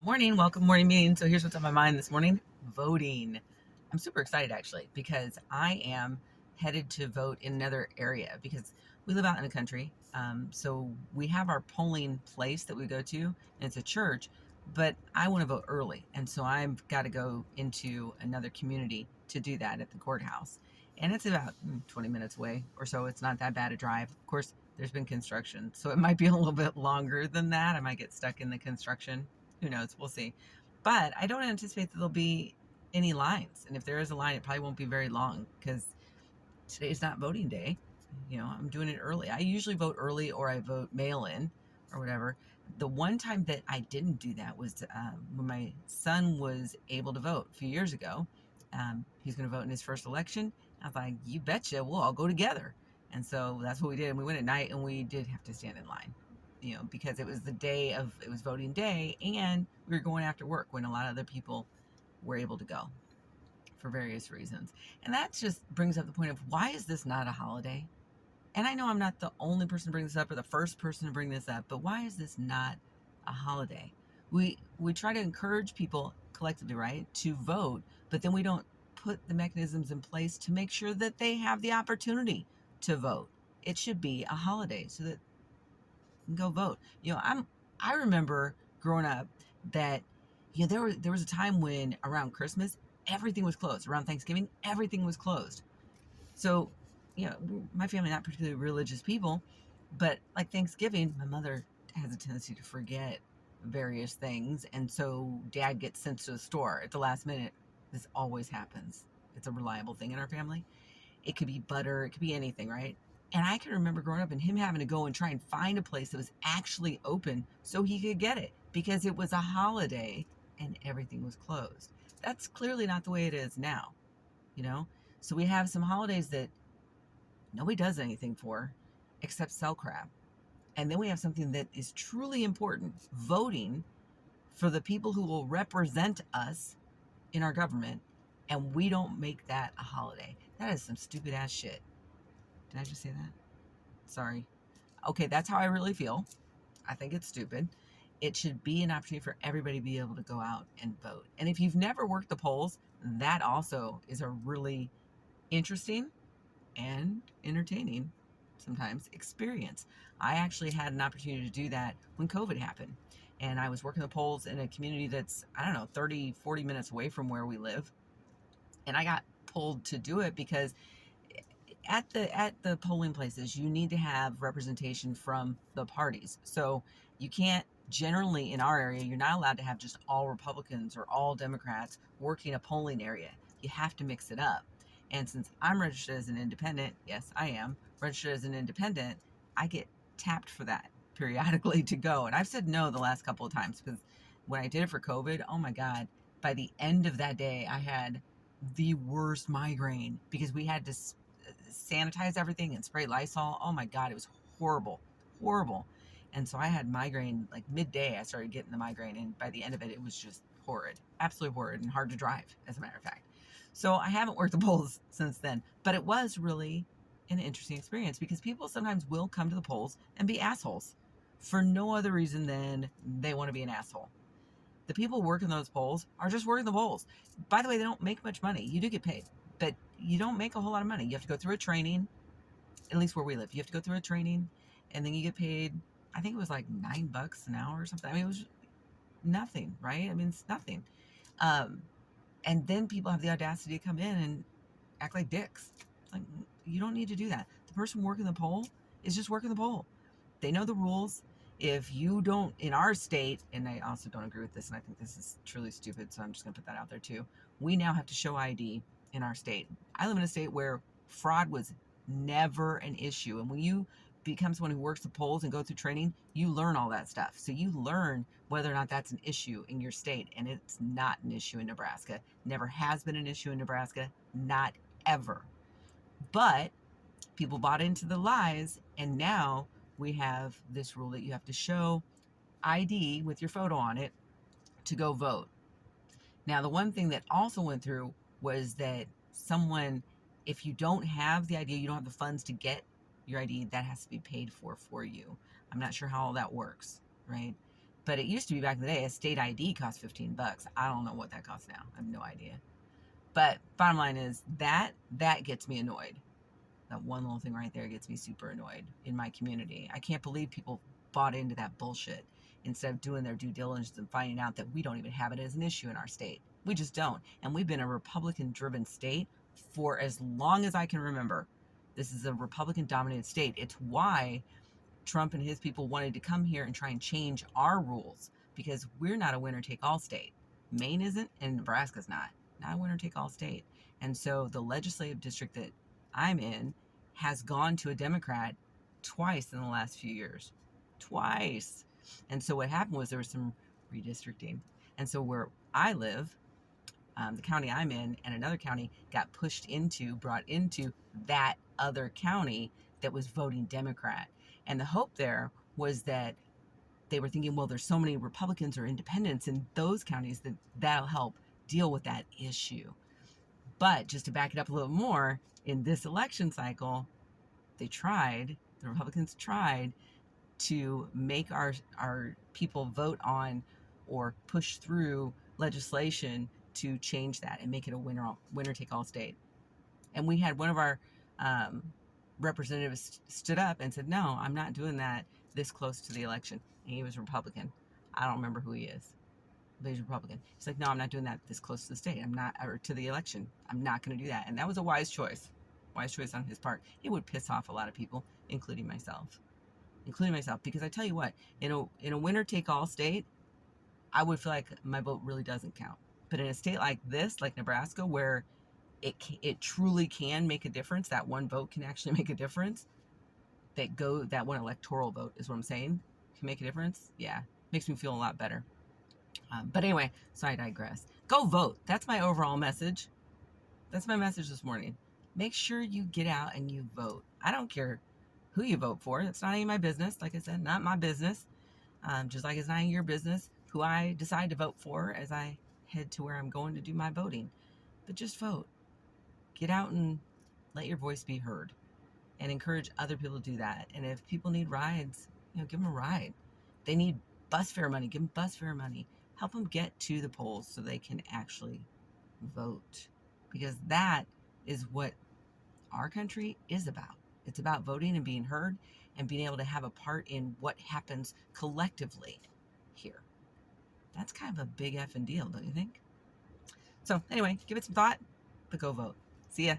Morning, welcome morning meeting. So here's what's on my mind this morning: voting. I'm super excited actually because I am headed to vote in another area because we live out in the country. So we have our polling place that we go to, and it's a church, but I want to vote early. And so I've got to go into another community to do that at the courthouse. And it's about 20 minutes away or so. It's not that bad a drive. Of course, there's been construction, so it might be a little bit longer than that. I might get stuck in the construction. Who knows? We'll see. But I don't anticipate that there'll be any lines. And if there is a line, it probably won't be very long because today's not voting day. I'm doing it early. I usually vote early or I vote mail in or whatever. The one time that I didn't do that was when my son was able to vote a few years ago. He's going to vote in his first election. I was like, you betcha, we'll all go together. And so that's what we did. And we went at night and we did have to stand in line, because it was it was voting day and we were going after work when a lot of other people were able to go for various reasons. And that just brings up the point of why is this not a holiday? And I know I'm not the only person to bring this up or the first person to bring this up, but why is this not a holiday? We try to encourage people collectively, right, to vote, but then we don't put the mechanisms in place to make sure that they have the opportunity to vote. It should be a holiday so that you can go vote. I remember growing up that there was a time when around Christmas everything was closed. Around Thanksgiving everything was closed. So, my family not particularly religious people, but like Thanksgiving, my mother has a tendency to forget various things, and so Dad gets sent to the store at the last minute. This always happens. It's a reliable thing in our family. It could be butter, it could be anything, right? And I can remember growing up and him having to go and try and find a place that was actually open so he could get it because it was a holiday and everything was closed. That's clearly not the way it is now, you know? So we have some holidays that nobody does anything for except sell crap. And then we have something that is truly important: voting for the people who will represent us in our government. And we don't make that a holiday. That is some stupid ass shit. Did I just say that? Sorry. Okay, that's how I really feel. I think it's stupid. It should be an opportunity for everybody to be able to go out and vote. And if you've never worked the polls, that also is a really interesting and entertaining sometimes experience. I actually had an opportunity to do that when COVID happened. And I was working the polls in a community that's, I don't know, 30, 40 minutes away from where we live. And I got pulled to do it because at the polling places you need to have representation from the parties. So you can't, generally in our area, you're not allowed to have just all Republicans or all Democrats working a polling area. You have to mix it up. And since I'm registered as an independent, yes, I am registered as an independent, I get tapped for that periodically to go. And I've said no the last couple of times because when I did it for COVID, oh my God, by the end of that day, I had the worst migraine because we had to sanitize everything and spray Lysol. Oh my God, it was horrible, horrible. And so I had migraine like midday. I started getting the migraine, and by the end of it, it was just horrid, absolutely horrid, and hard to drive, as a matter of fact. So I haven't worked the polls since then, but it was really an interesting experience because people sometimes will come to the polls and be assholes for no other reason than they want to be an asshole. The people working those polls are just working the polls. By the way, they don't make much money. You do get paid, but you don't make a whole lot of money. You have to go through a training, at least where we live. You have to go through a training, and then you get paid. I think it was like $9 an hour or something. I mean, it was nothing, right? I mean, it's nothing. Um, and then people have the audacity to come in and act like dicks. Like, you don't need to do that. The person working the poll is just working the poll. They know the rules. If you don't, in our state, and I also don't agree with this, and I think this is truly stupid, so I'm just going to put that out there too. We now have to show ID in our state. I live in a state where fraud was never an issue. And when you become someone who works the polls and go through training, you learn all that stuff. So you learn whether or not that's an issue in your state. And it's not an issue in Nebraska. Never has been an issue in Nebraska. Not ever. But people bought into the lies, and now we have this rule that you have to show ID with your photo on it to go vote. Now, the one thing that also went through was that someone, if you don't have the ID, you don't have the funds to get your ID, that has to be paid for you. I'm not sure how all that works, right? But it used to be back in the day, a state ID cost $15. I don't know what that costs now. I have no idea. But bottom line is that gets me annoyed. That one little thing right there gets me super annoyed in my community. I can't believe people bought into that bullshit instead of doing their due diligence and finding out that we don't even have it as an issue in our state. We just don't. And we've been a Republican driven state for as long as I can remember. This is a Republican dominated state. It's why Trump and his people wanted to come here and try and change our rules, because we're not a winner take all state. Maine isn't, and Nebraska's not a winner take all state. And so the legislative district that I'm in has gone to a Democrat twice in the last few years. Twice. And so what happened was there was some redistricting. And so where I live, the county I'm in, and another county got brought into that other county that was voting Democrat. And the hope there was that they were thinking, well, there's so many Republicans or independents in those counties that that'll help deal with that issue. But just to back it up a little more, in this election cycle, the Republicans tried to make our people vote on or push through legislation to change that and make it a winner take all state. And we had one of our representatives stood up and said, no, I'm not doing that this close to the election. And he was Republican. I don't remember who he is, but he's Republican. He's like, no, I'm not doing that this close to the state. Or to the election. I'm not going to do that. And that was a wise choice on his part. It would piss off a lot of people, including myself. Because I tell you what, in a winner take all state, I would feel like my vote really doesn't count. But in a state like this, like Nebraska, where it truly can make a difference, that one vote can actually make a difference, that one electoral vote is what I'm saying, can make a difference. Yeah, makes me feel a lot better. But anyway, so I digress. Go vote. That's my overall message. That's my message this morning. Make sure you get out and you vote. I don't care who you vote for. That's not any of my business. Like I said, not my business. Just like it's not your business who I decide to vote for as I head to where I'm going to do my voting. But just vote. Get out and let your voice be heard, and encourage other people to do that. And if people need rides, give them a ride. They need bus fare money, give them bus fare money. Help them get to the polls so they can actually vote, because that is what our country is about. It's about voting and being heard and being able to have a part in what happens collectively here. That's kind of a big effing deal, don't you think? So anyway, give it some thought, but go vote. See ya.